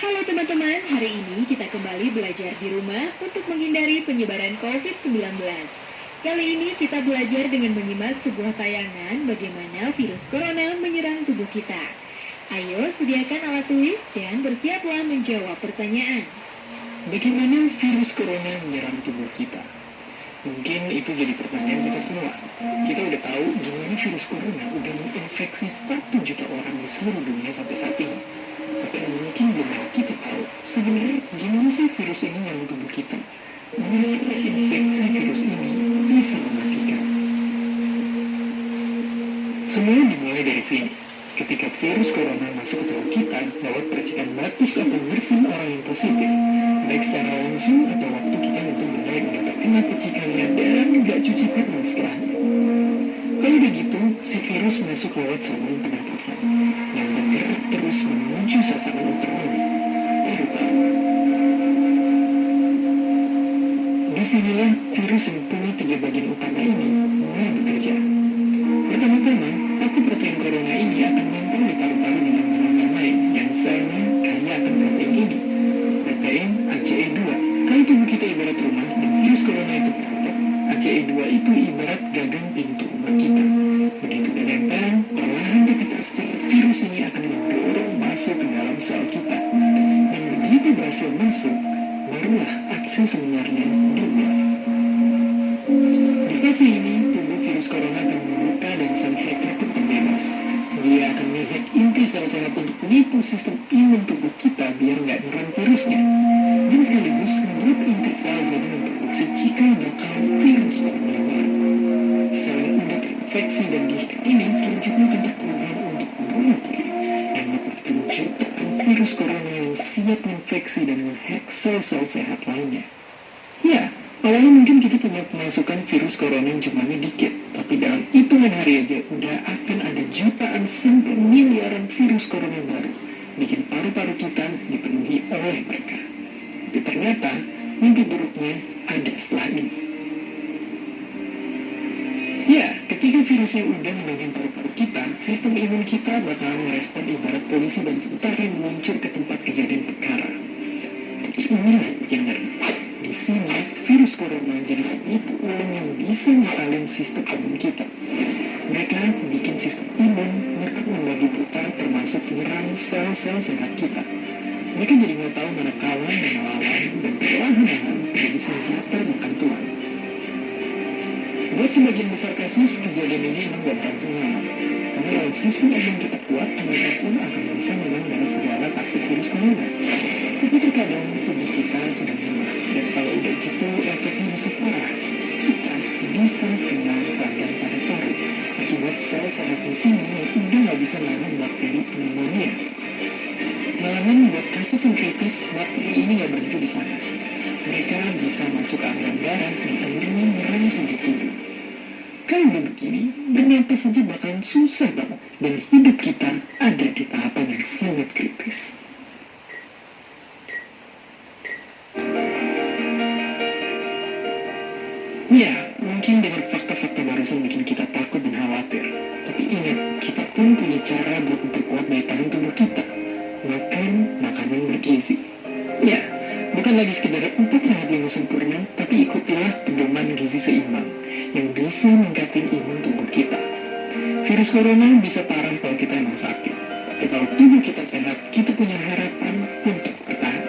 Halo teman-teman, hari ini kita kembali belajar di rumah untuk menghindari penyebaran COVID-19. Kali ini kita belajar dengan menyimak sebuah tayangan bagaimana virus corona menyerang tubuh kita. Ayo sediakan alat tulis dan bersiaplah menjawab pertanyaan. Bagaimana virus corona menyerang tubuh kita? Mungkin itu jadi pertanyaan kita semua. Kita udah tahu gimana virus corona udah menginfeksi 1 juta orang di seluruh dunia sampai saat ini. Tapi mungkin belum kita tahu sebenarnya gimana sih virus ini menyerang tubuh kita. Mengapa infeksi virus ini bisa mematikan? Semua dimulai dari sini. Ketika virus corona masuk ke tubuh kita lewat percikan batuk atau bersin orang yang positif, baik secara langsung atau waktu kita betul-betul udah terkena percikannya dan nggak cuci tangan setelahnya. Kalau begitu, si virus masuk lewat saluran pernapasan yang bergerak terus menuju sasaran ultraviolet paru-paru. Disinilah virus yang punya 3 bagian utama ini mulai bekerja. Pertama-tama, paku protein corona ini akan nempel di paru-paru dengan yang lain yang selnya kaya akan protein ini, protein ACE2. Kalau tubuh kita ibarat rumah dan virus corona itu kelompok, ACE2 itu ibarat gagang pintu rumah kita. Begitu udah nempel, perlahan tapi pasti virus ini akan mendorong masuk ke dalam sel kita. Dan begitu berhasil masuk, barulah aksi sebenarnya dimulai. Di fase ini, tubuh virus corona akan membuka dan sang hacker pun terbebas. Dia akan menghack inti sel sehat untuk menipu sistem imun tubuh kita biar nggak nyerang virusnya. Dan sekaligus membuat inti sel jadi memproduksi cikal bakal virus corona baru. Sel yang udah terinfeksi dan dihack ini selanjutnya akan diprogram untuk membunuh diri dan melepaskan jutaan virus corona yang siap menginfeksi dan menghack sel-sel sehat lainnya. Ya, awalnya mungkin kita cuma memasukkan virus corona yang jumlahnya dikit, tapi dalam hitungan hari aja udah akan ada jutaan sampai miliaran virus corona baru, bikin paru-paru kita dipenuhi oleh mereka. Tapi ternyata mimpi buruknya ada setelah ini. Ya, ketika virusnya udah menangin paru-paru kita, sistem imun kita bakal merespon ibarat polisi dan tentara yang meluncur ke tempat kejadian perkara. Tapi inilah yang ngeri. Di sini, virus corona jadi penipu ulang yang bisa ngakalin sistem imun kita. Mereka bikin sistem imun nyerang membagi buta termasuk menyerang sel-sel sehat kita. Mereka jadi nggak tahu mana kawan dan lawan dan perlahan-lahan jadi senjata makan tuan. Buat sebagian besar kasus, kejadian ini memang gak berlangsung lama. Karena kalau sistem imun kita kuat, mereka pun akan bisa menang dari segala taktik virus corona. Tapi terkadang tubuh kita sedang lemah, dan kalau udah gitu efeknya bisa parah. Kita bisa kena radang paru-paru akibat sel sehat di sini yang udah gak bisa nahan bakteri pneumonia. Malahan buat kasus yang kritis, bakteri ini gak berhenti di sana. Mereka bisa masuk ke aliran darah dan akhirnya menyerang seluruh tubuh. Kalau udah begini, bernapas saja bakalan susah banget dan hidup kita ada di tahapan yang sangat kritis. Ya, mungkin dengan fakta-fakta barusan bikin kita takut dan khawatir. Tapi ingat, kita pun punya cara buat memperkuat daya tahan tubuh kita. Makan makanan bergizi. Ya, bukan lagi sekedar 4 sehat yang sempurna, tapi ikutilah pedoman gizi seimbang yang bisa meningkatkan imun tubuh kita. Virus corona bisa parah kalau kita emang sakit, tapi kalau tubuh kita sehat, kita punya harapan untuk bertahan.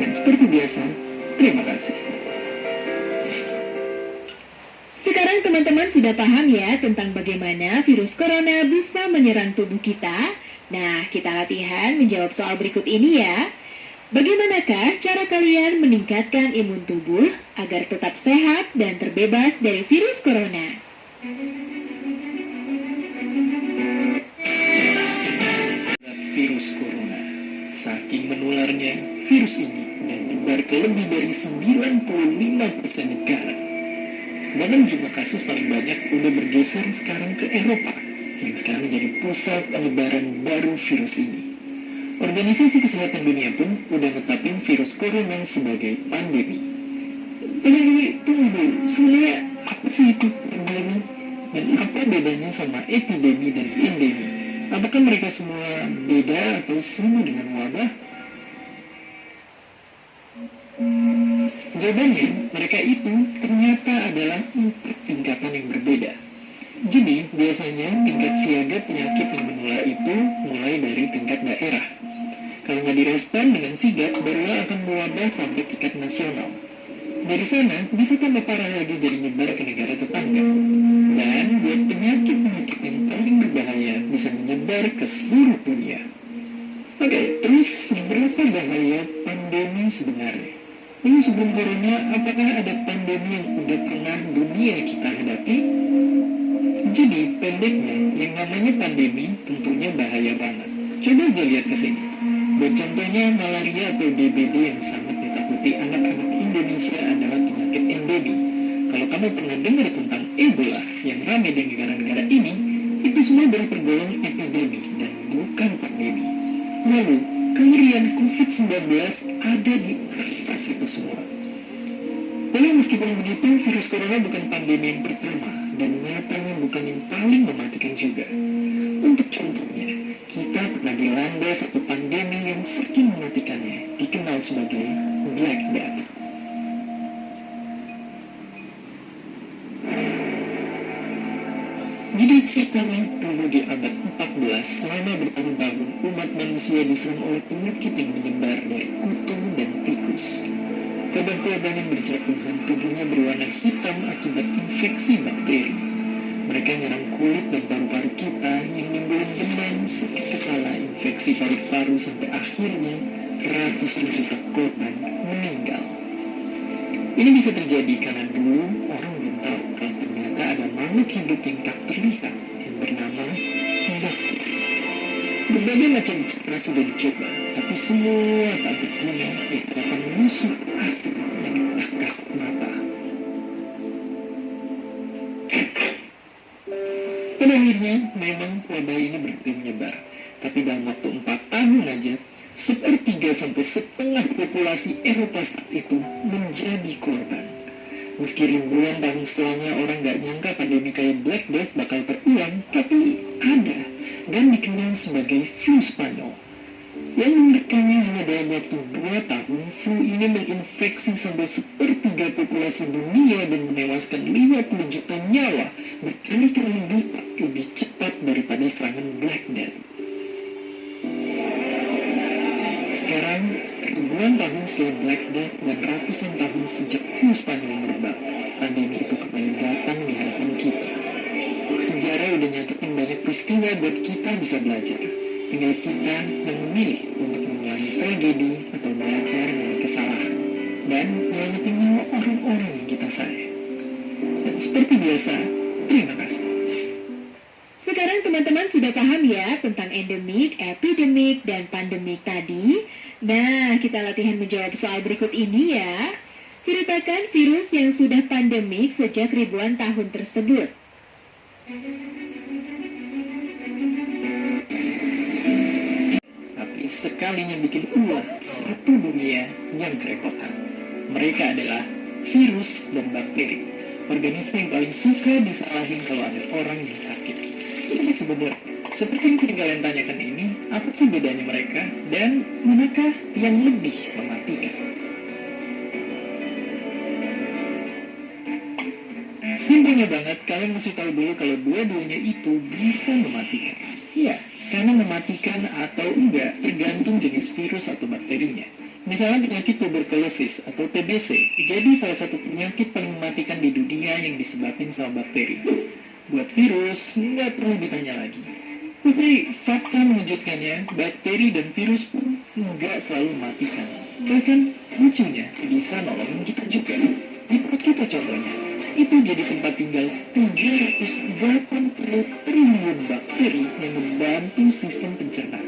Dan seperti biasa, terima kasih. Sekarang teman-teman sudah paham ya tentang bagaimana virus corona bisa menyerang tubuh kita? Nah, kita latihan menjawab soal berikut ini ya. Bagaimanakah cara kalian meningkatkan imun tubuh agar tetap sehat dan terbebas dari virus corona? Virus corona. Saking menularnya, virus ini sudah menyebar ke lebih dari 95% negara. Bahkan jumlah kasus paling banyak udah bergeser sekarang ke Eropa, yang sekarang jadi pusat penyebaran baru virus ini. Organisasi Kesehatan Dunia pun udah netapin virus corona sebagai pandemi. Tapi tunggu dulu, sebenarnya apa sih itu pandemi? Dan apa bedanya sama epidemi dan endemi? Apakah mereka semua beda atau sama dengan wabah? Jawabannya, mereka itu ternyata adalah 4 tingkatan yang berbeda. Jadi, biasanya tingkat siaga penyakit yang menular itu mulai dari tingkat daerah. Kalau nggak direspon dengan sigap, barulah akan mewabah sampai tingkat nasional. Dari sana, bisa tambah parah lagi jadi nyebar ke negara tetangga. Dan buat penyakit-penyakit yang paling berbahaya bisa menyebar ke seluruh dunia. Oke, terus seberapa bahaya pandemi sebenarnya? Lalu sebelum corona, apakah ada pandemi yang udah pernah dunia kita hadapi? Jadi, pendeknya, yang namanya pandemi tentunya bahaya banget. Coba aja lihat ke sini. Buat contohnya, malaria atau DBD yang sangat ditakuti anak-anak Indonesia adalah penyakit endemi. Kalau kamu pernah dengar tentang Ebola yang ramai di negara-negara ini, itu semua baru tergolong epidemi dan bukan pandemi. Lalu, kengerian COVID-19 ada di atas itu semua. Tapi meskipun begitu, virus corona bukan pandemi yang pertama dan nyatanya bukan yang paling mematikan juga. Untuk contohnya, kita pernah dilanda satu pandemi yang saking mematikannya, dikenal sebagai Black Death. Jadi ceritanya dulu di abad 14, selama bertahun-tahun umat manusia diserang oleh penyakit yang menyebar dari kutu dan tikus. Korban-korban yang berjatuhan tubuhnya berwarna hitam akibat infeksi bakteri. Mereka menyerang kulit dan paru-paru kita yang menimbulkan demam, sakit kepala, infeksi paru-paru sampai akhirnya ratusan juta korban meninggal. Ini bisa terjadi karena dulu orang belum tahu kalau ternyata ada makhluk hidup yang tak terlihat yang bernama bakteri. Berbagai macam cara sudah dicoba, tapi semua tak berguna di hadapan musuh asli yang tak kasat mata. Pada akhirnya, memang wabah ini berhenti menyebar. Tapi dalam waktu 4 tahun aja, 1/3 sampai setengah populasi Eropa saat itu menjadi korban. Meski ribuan tahun setelahnya orang gak nyangka pandemi kayak Black Death bakal terulang, tapi ada dan dikenal sebagai flu Spanyol. Yang menurutkannya hanya dalam waktu 2 tahun, flu ini menginfeksi sampai 1/3 populasi dunia dan menewaskan 50 juta nyawa, berkali-kali lipat lebih cepat daripada serangan Black Death. Sekarang, ribuan tahun setelah Black Death dan ratusan tahun sejak flu Spanyol merebak, pandemi itu kembali datang di hadapan kita. Sejarah udah nyatetin banyak peristiwa buat kita bisa belajar. Tinggal kita yang memilih untuk mengulangi tragedi atau belajar dari kesalahan dan menyelamatin nyawa orang-orang yang kita sayang. Dan seperti biasa, terima kasih. Sekarang teman-teman sudah paham ya tentang endemik, epidemik, dan pandemik tadi? Nah, kita latihan menjawab soal berikut ini ya. Ceritakan virus yang sudah pandemik sejak ribuan tahun tersebut. Tapi sekalinya bikin ulah satu dunia yang kerepotan. Mereka adalah virus dan bakteri. Organisme yang paling suka disalahin kalau ada orang yang sakit. Jadi sebenarnya, seperti yang sering kalian tanyakan ini, apa sih bedanya mereka dan manakah yang lebih mematikan? Simpelnya banget, kalian mesti tahu dulu kalau dua-duanya itu bisa mematikan. Iya, karena mematikan atau enggak tergantung jenis virus atau bakterinya. Misalnya penyakit tuberkulosis atau TBC, jadi salah satu penyakit paling mematikan di dunia yang disebabkan sama bakteri. Buat virus, nggak perlu ditanya lagi. Tapi fakta mengejutkannya, bakteri dan virus pun nggak selalu mematikan. Bahkan lucunya bisa nolongin kita juga. Di perut kita contohnya, itu jadi tempat tinggal 380 triliun bakteri yang membantu sistem pencernaan.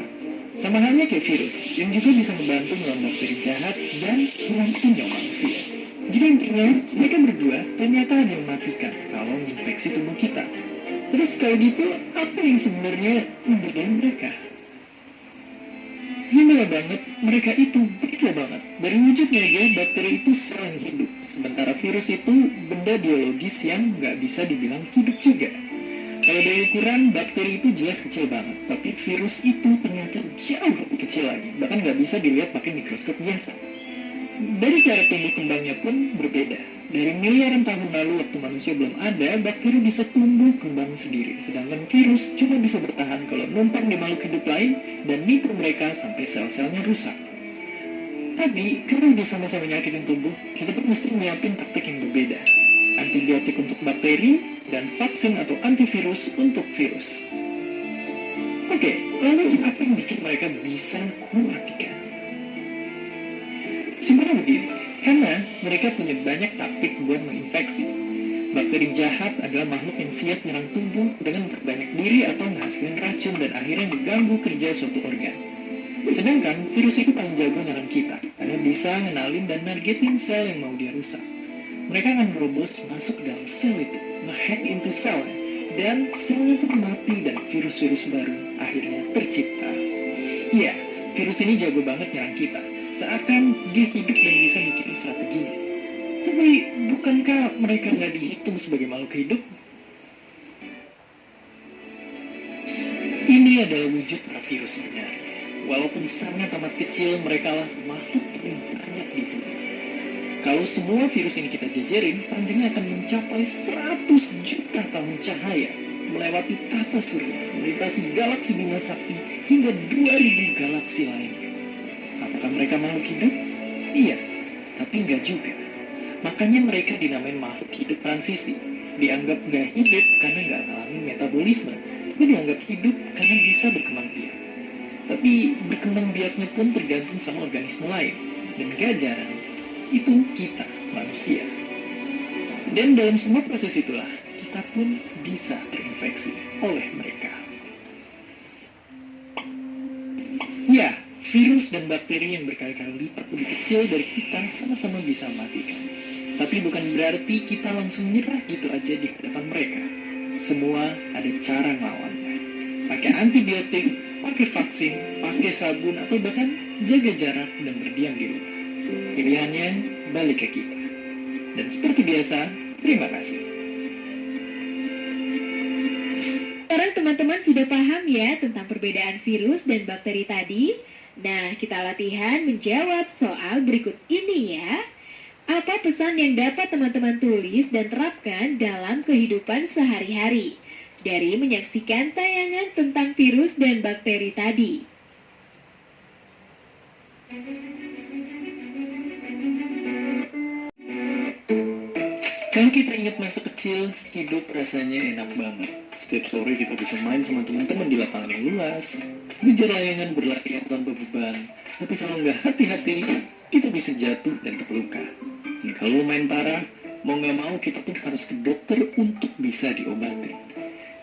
Sama halnya kayak virus, yang juga bisa membantu melawan bakteri jahat dan membantu nyawa manusia. Jadi intinya, mereka berdua ternyata ada yang mematikan kalau menginfeksi tubuh kita. Terus kalau gitu, apa yang sebenarnya membedakan mereka? Simpel banget, mereka itu beda banget. Dari wujudnya aja, bakteri itu serang hidup. Sementara virus itu benda biologis yang nggak bisa dibilang hidup juga. Kalau dari ukuran, bakteri itu jelas kecil banget. Tapi virus itu ternyata jauh lebih kecil lagi. Bahkan nggak bisa dilihat pakai mikroskop biasa. Dari cara tumbuh kembangnya pun berbeda. Dari miliaran tahun lalu waktu manusia belum ada, bakteri bisa tumbuh kembang sendiri. Sedangkan virus cuma bisa bertahan kalau numpang di makhluk hidup lain dan nipu mereka sampai sel-selnya rusak. Tapi, kalau udah sama-sama nyakitin tubuh, kita pun mesti nyiapin taktik yang berbeda. Antibiotik untuk bakteri, dan vaksin atau antivirus untuk virus. Oke, lalu apa yang bikin mereka bisa mematikan? Simpelnya begini, karena mereka punya banyak taktik buat menginfeksi. Bakteri jahat adalah makhluk yang siap menyerang tubuh dengan memperbanyak diri atau menghasilkan racun dan akhirnya mengganggu kerja suatu organ. Sedangkan virus itu paling jago nyerang kita, karena bisa ngenalin dan nargetin sel yang mau dia rusak. Mereka akan berobos masuk ke dalam sel itu, nge-hack into sel, dan selnya pun mati dan virus-virus baru akhirnya tercipta. Iya, virus ini jago banget nyerang kita, seakan dia hidup dan bisa bikin strateginya. Tapi bukankah mereka nggak dihitung sebagai makhluk hidup? Ini adalah wujud para virus sebenarnya. Walaupun sangat amat kecil, mereka lah makhluk paling banyak di dunia. Kalau semua virus ini kita jejerin, panjangnya akan mencapai 100 juta tahun cahaya, melewati tata surya, melintasi galaksi Bima Sakti hingga 2000 galaksi lainnya. Apakah mereka makhluk hidup? Iya, tapi enggak juga. Makanya mereka dinamain makhluk hidup transisi. Dianggap nggak hidup karena nggak ngalamin metabolisme, tapi dianggap hidup karena bisa berkembang biak. Tapi berkembang biaknya pun tergantung sama organisme lain. Dan gak jarang, itu kita, manusia. Dan dalam semua proses itulah, kita pun bisa terinfeksi oleh mereka. Ya, virus dan bakteri yang berkali-kali lipat lebih kecil dari kita sama-sama bisa mematikan. Tapi bukan berarti kita langsung nyerah gitu aja di hadapan mereka. Semua ada cara ngelawannya. Pakai antibiotik, pakai vaksin, pakai sabun, atau bahkan jaga jarak dan berdiam di rumah. Pilihannya balik ke kita. Dan seperti biasa, terima kasih. Sekarang teman-teman sudah paham ya tentang perbedaan virus dan bakteri tadi? Nah, kita latihan menjawab soal berikut ini ya. Apa pesan yang dapat teman-teman tulis dan terapkan dalam kehidupan sehari-hari dari menyaksikan tayangan tentang virus dan bakteri tadi? Kalau kita ingat masa kecil, hidup rasanya enak banget. Setiap sore kita bisa main sama teman-teman di lapangan yang luas, ngejar layangan berlarian tanpa beban. Tapi kalau nggak hati-hati, kita bisa jatuh dan terluka. Dan kalau main parah, mau nggak mau kita pun harus ke dokter untuk bisa diobati.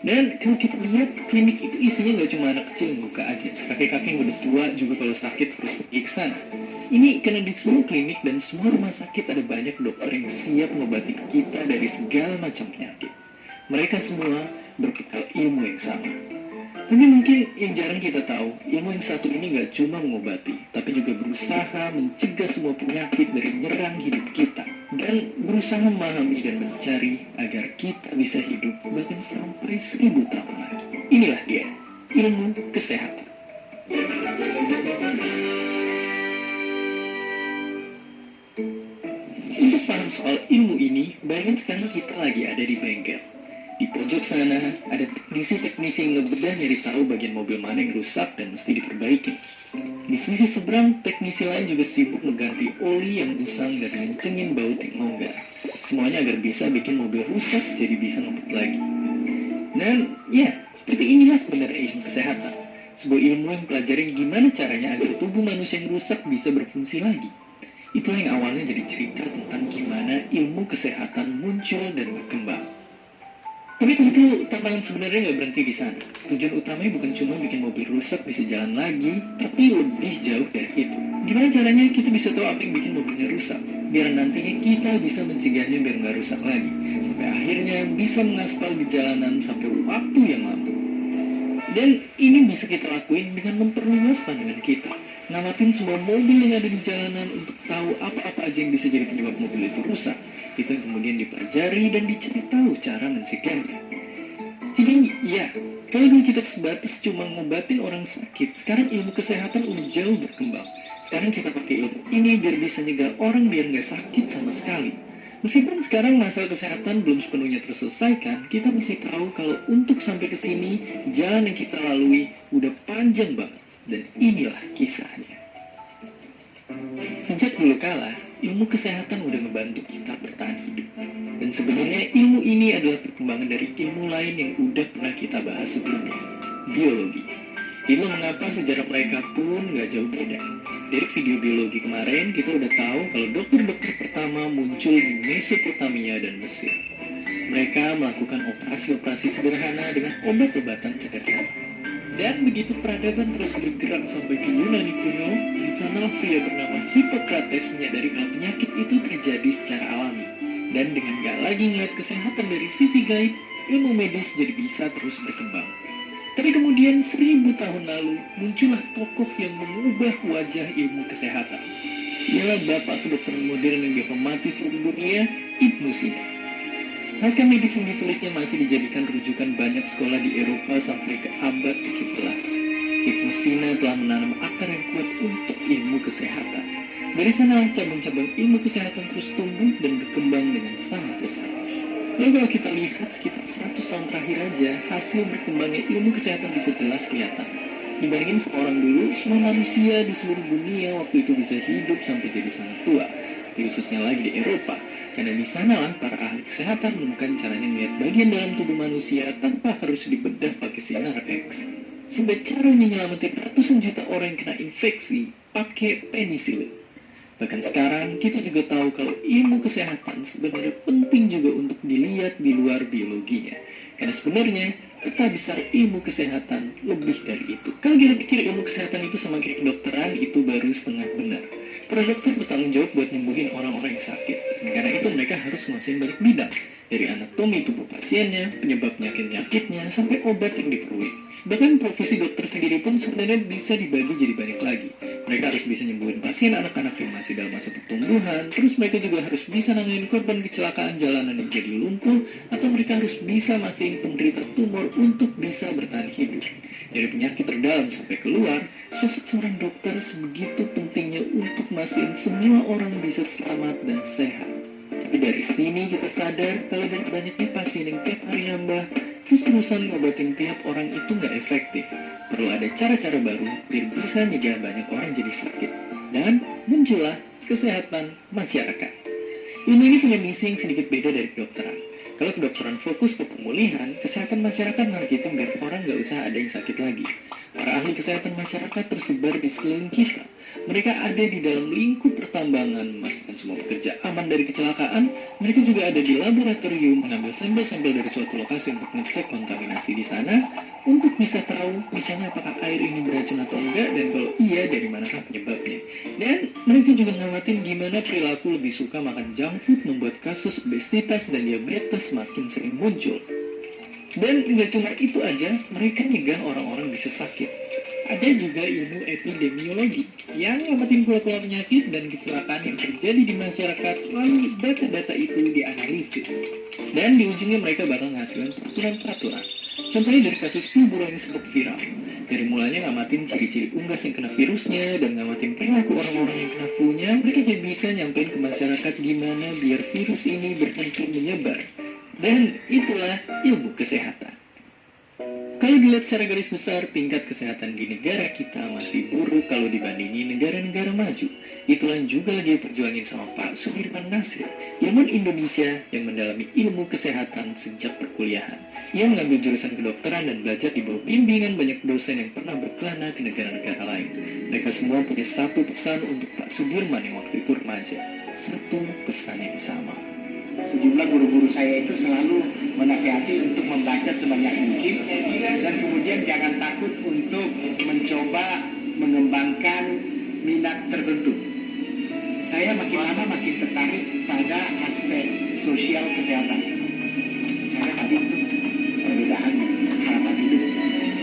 Dan kalau kita lihat, klinik itu isinya nggak cuma anak kecil yang buka aja. Kakek-kakek yang udah tua juga kalau sakit harus pergi ke sana. Ini karena di semua klinik dan semua rumah sakit ada banyak dokter yang siap mengobati kita dari segala macam penyakit. Mereka semua berbekal ilmu yang sama. Tapi mungkin yang jarang kita tahu, ilmu yang satu ini nggak cuma mengobati, tapi juga berusaha mencegah semua penyakit dari menyerang hidup kita. Dan berusaha memahami dan mencari agar kita bisa hidup bahkan sampai 1000 tahun lagi. Inilah dia, ilmu kesehatan. Untuk paham soal ilmu ini, bayangin sekarang kita lagi ada di bengkel. Di pojok sana, ada teknisi-teknisi yang ngebedah nyari tahu bagian mobil mana yang rusak dan mesti diperbaiki. Di sisi seberang, teknisi lain juga sibuk mengganti oli yang usang dan ngencengin baut yang longgar. Semuanya agar bisa bikin mobil rusak jadi bisa ngebut lagi. Dan ya, seperti inilah sebenarnya ilmu kesehatan. Sebuah ilmu yang pelajari gimana caranya agar tubuh manusia yang rusak bisa berfungsi lagi. Itulah yang awalnya jadi cerita tentang gimana ilmu kesehatan muncul dan berkembang. Tapi tentu tantangan sebenarnya nggak berhenti di sana. Tujuan utamanya bukan cuma bikin mobil rusak bisa jalan lagi, tapi lebih jauh dari itu. Gimana caranya kita bisa tahu apa yang bikin mobilnya rusak, biar nantinya kita bisa mencegahnya biar nggak rusak lagi, sampai akhirnya bisa mengaspal di jalanan sampai waktu yang lama. Dan ini bisa kita lakuin dengan memperluas pandangan kita, ngamatin semua mobil yang ada di jalanan untuk tahu apa-apa aja yang bisa jadi penyebab mobil itu rusak. Itu yang kemudian dipelajari dan dicari tahu cara mencegahnya. Jadi ya, kalau dulu kita sebatas cuma ngobatin orang sakit, sekarang ilmu kesehatan udah jauh berkembang. sekarang kita pakai ilmu ini biar bisa nyegah orang biar nggak sakit sama sekali. Meskipun sekarang masalah kesehatan belum sepenuhnya terselesaikan, kita mesti tahu kalau untuk sampai ke sini, jalan yang kita lalui udah panjang banget. Dan inilah kisahnya. Sejak dulu kala, ilmu kesehatan udah ngebantu kita bertahan hidup. Dan sebenarnya ilmu ini adalah perkembangan dari ilmu lain yang udah pernah kita bahas sebelumnya, biologi. Itulah mengapa sejarah mereka pun nggak jauh beda. Dari video biologi kemarin, kita udah tahu kalau dokter-dokter pertama muncul di Mesopotamia dan Mesir. Mereka melakukan operasi-operasi sederhana dengan obat-obatan sederhana. Dan begitu peradaban terus bergerak sampai ke Yunani kuno, di sanalah pria bernama Hippocrates menyadari kalau penyakit itu terjadi secara alami. Dan dengan gak lagi ngeliat kesehatan dari sisi gaib, ilmu medis jadi bisa terus berkembang. Tapi kemudian 1000 tahun lalu, muncullah tokoh yang mengubah wajah ilmu kesehatan. Ialah bapak kedokteran modern yang dihormati seluruh dunia, Ibnu Sina. Naskah medis yang ditulisnya masih dijadikan rujukan banyak sekolah di Eropa sampai ke abad 17. Ibnu Sina telah menanam akar yang kuat untuk ilmu kesehatan. Dari sanalah cabang-cabang ilmu kesehatan terus tumbuh dan berkembang dengan sangat besar. Lalu kalau kita lihat sekitar 100 tahun terakhir aja, hasil berkembangnya ilmu kesehatan bisa jelas kelihatan. Dibandingin seorang dulu, semua manusia di seluruh dunia waktu itu bisa hidup sampai jadi sangat tua. Tapi khususnya lagi di Eropa, karena di sanalah para ahli kesehatan menemukan caranya melihat bagian dalam tubuh manusia tanpa harus dibedah pakai sinar X. Sampai caranya nyelamatin ratusan juta orang yang kena infeksi pakai penisilin. Bahkan sekarang kita juga tahu kalau ilmu kesehatan sebenarnya penting juga untuk dilihat di luar biologinya. Karena sebenarnya peta besar ilmu kesehatan lebih dari itu. Kalau kita pikir ilmu kesehatan itu sama kayak kedokteran, itu baru setengah benar. Para dokter bertanggung jawab buat nyembuhin orang-orang yang sakit. Dan karena itu mereka harus menguasai banyak bidang. Dari anatomi tubuh pasiennya, penyebab penyakit-penyakitnya, sampai obat yang diperlukan. Bahkan profesi dokter sendiri pun sebenarnya bisa dibagi jadi banyak lagi. Mereka harus bisa nyembuhin pasien anak-anak yang masih dalam masa pertumbuhan, terus mereka juga harus bisa nanganin korban kecelakaan jalanan yang jadi lumpuh, atau mereka harus bisa mastiin penderita tumor untuk bisa bertahan hidup. Dari penyakit terdalam sampai keluar, sosok seorang dokter sebegitu pentingnya untuk mastiin semua orang bisa selamat dan sehat. Tapi dari sini kita sadar kalau dari banyaknya pasien yang tiap hari nambah, terus-terusan ngobatin tiap orang itu nggak efektif. Perlu ada cara-cara baru biar bisa nyegah banyak orang jadi sakit. Dan muncullah kesehatan masyarakat. Ilmu ini punya misi yang sedikit beda dari kedokteran. Kalau kedokteran fokus ke pemulihan, kesehatan masyarakat narkitin biar orang nggak usah ada yang sakit lagi. Para ahli kesehatan masyarakat tersebar di sekeliling kita. Mereka ada di dalam lingkup pertambangan, memastikan semua pekerja aman dari kecelakaan. Mereka juga ada di laboratorium, mengambil sampel-sampel dari suatu lokasi untuk ngecek kontaminasi di sana, untuk bisa tahu misalnya apakah air ini beracun atau enggak, dan kalau iya dari manakah penyebabnya. Dan mereka juga ngamatin gimana perilaku lebih suka makan junk food membuat kasus obesitas dan diabetes makin sering muncul. Dan nggak cuma itu aja, mereka nyegah orang-orang bisa sakit. Ada juga ilmu epidemiologi yang ngamatin pola-pola penyakit dan kecelakaan yang terjadi di masyarakat, lalu data-data itu dianalisis. Dan di ujungnya mereka bakal menghasilkan peraturan-peraturan. Contohnya dari kasus flu burung yang sempat viral. Dari mulanya ngamatin ciri-ciri unggas yang kena virusnya dan ngamatin perilaku orang-orang yang kena flu-nya, mereka jadi bisa nyampein ke masyarakat gimana biar virus ini berhenti menyebar. Dan itulah ilmu kesehatan. Kalau dilihat secara garis besar, tingkat kesehatan di negara kita masih buruk kalau dibandingi negara-negara maju. Itulah juga lagi diperjuangin sama Pak Sudirman Nasir, ilmuwan Indonesia yang mendalami ilmu kesehatan sejak perkuliahan. Ia mengambil jurusan kedokteran dan belajar di bawah bimbingan banyak dosen yang pernah berkelana ke negara-negara lain. Mereka semua punya satu pesan untuk Pak Sudirman yang waktu itu remaja. Satu pesan yang sama. Sejumlah guru-guru saya itu selalu menasihati untuk membaca sebanyak mungkin dan kemudian jangan takut untuk mencoba mengembangkan minat tertentu. Saya makin lama makin tertarik pada aspek sosial kesehatan. Misalnya tadi itu perbedaan harapan hidup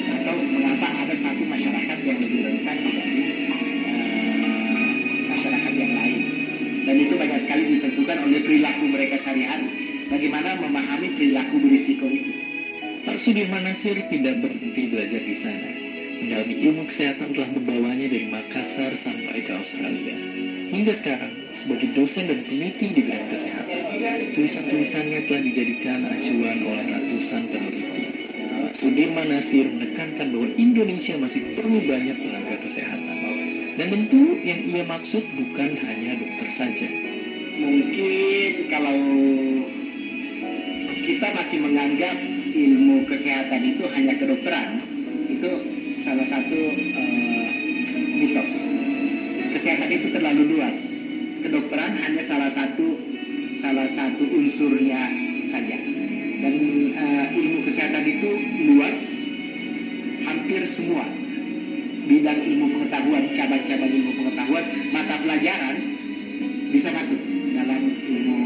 atau mengapa ada satu masyarakat yang lebih rentan dibanding masyarakat yang lain. Dan itu banyak sekali ditentukan oleh perilaku mereka sehari-hari. Bagaimana memahami perilaku berisiko itu. Pak Sudirman Nasir tidak berhenti belajar di sana. Mendalami ilmu kesehatan telah membawanya dari Makassar sampai ke Australia. Hingga sekarang, sebagai dosen dan peneliti di bidang kesehatan, tulisan-tulisannya telah dijadikan acuan oleh ratusan peneliti. Sudirman Nasir menekankan bahwa Indonesia masih perlu banyak tenaga kesehatan. Dan tentu yang ia maksud bukan hanya dokter saja. Mungkin kalau kita masih menganggap ilmu kesehatan itu hanya kedokteran, itu salah satu mitos. Kesehatan itu terlalu luas. Kedokteran hanya salah satu unsurnya saja. Dan ilmu kesehatan itu luas, hampir semua bidang ilmu pengetahuan, cabang-cabang ilmu pengetahuan, mata pelajaran bisa masuk dalam ilmu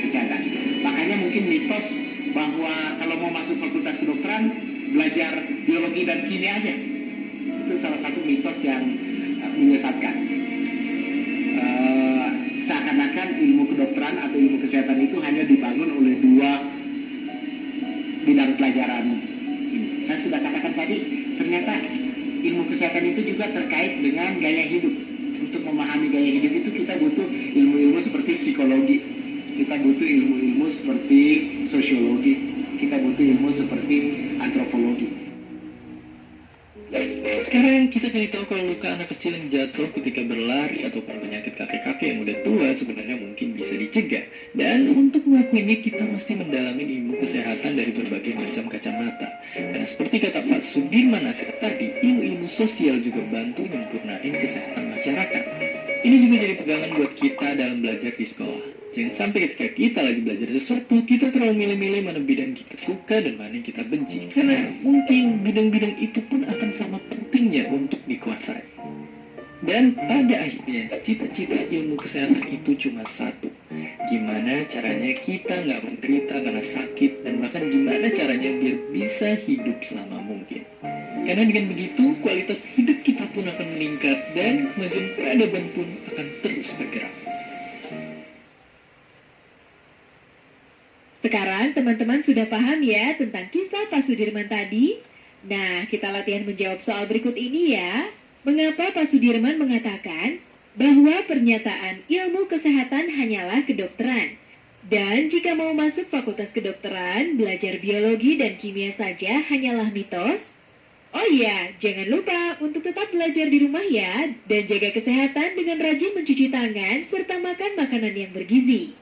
kesehatan. Makanya mungkin mitos bahwa kalau mau masuk fakultas kedokteran belajar biologi dan kimia aja, itu salah satu mitos yang menyesatkan. Seakan-akan ilmu kedokteran atau ilmu kesehatan itu hanya dibangun oleh dua bidang pelajaran ini. Saya sudah katakan tadi, ternyata ilmu kesehatan itu juga terkait dengan gaya hidup. Untuk memahami gaya hidup itu kita butuh ilmu-ilmu seperti psikologi, kita butuh ilmu-ilmu seperti sosiologi, kita butuh ilmu seperti antropologi. Sekarang kita jadi tahu kalau luka anak kecil yang jatuh ketika berlari ataupun penyakit kakek-kakek yang udah tua sebenarnya mungkin bisa dicegah. Dan untuk melakukannya kita mesti mendalami ilmu kesehatan dari berbagai macam kacamata. Karena seperti kata Pak Sudirman Nasir tadi, ilmu-ilmu sosial juga bantu menyempurnakan kesehatan masyarakat. Ini juga jadi pegangan buat kita dalam belajar di sekolah. Jangan sampai ketika kita lagi belajar sesuatu, kita terlalu milih-milih mana bidang kita suka dan mana yang kita benci. Karena mungkin bidang-bidang itu pun akan sama pentingnya untuk dikuasai. Dan pada akhirnya, cita-cita ilmu kesehatan itu cuma satu. Gimana caranya kita nggak menderita karena sakit, dan bahkan gimana caranya biar bisa hidup selama mungkin. Karena dengan begitu, kualitas hidup kita pun akan meningkat, dan kemajuan peradaban pun akan terus bergerak. Sekarang teman-teman sudah paham ya tentang kisah Pak Sudirman tadi? Nah, kita latihan menjawab soal berikut ini ya. Mengapa Pak Sudirman mengatakan bahwa pernyataan ilmu kesehatan hanyalah kedokteran? Dan jika mau masuk fakultas kedokteran, belajar biologi dan kimia saja hanyalah mitos? Oh iya, jangan lupa untuk tetap belajar di rumah ya, dan jaga kesehatan dengan rajin mencuci tangan serta makan makanan yang bergizi.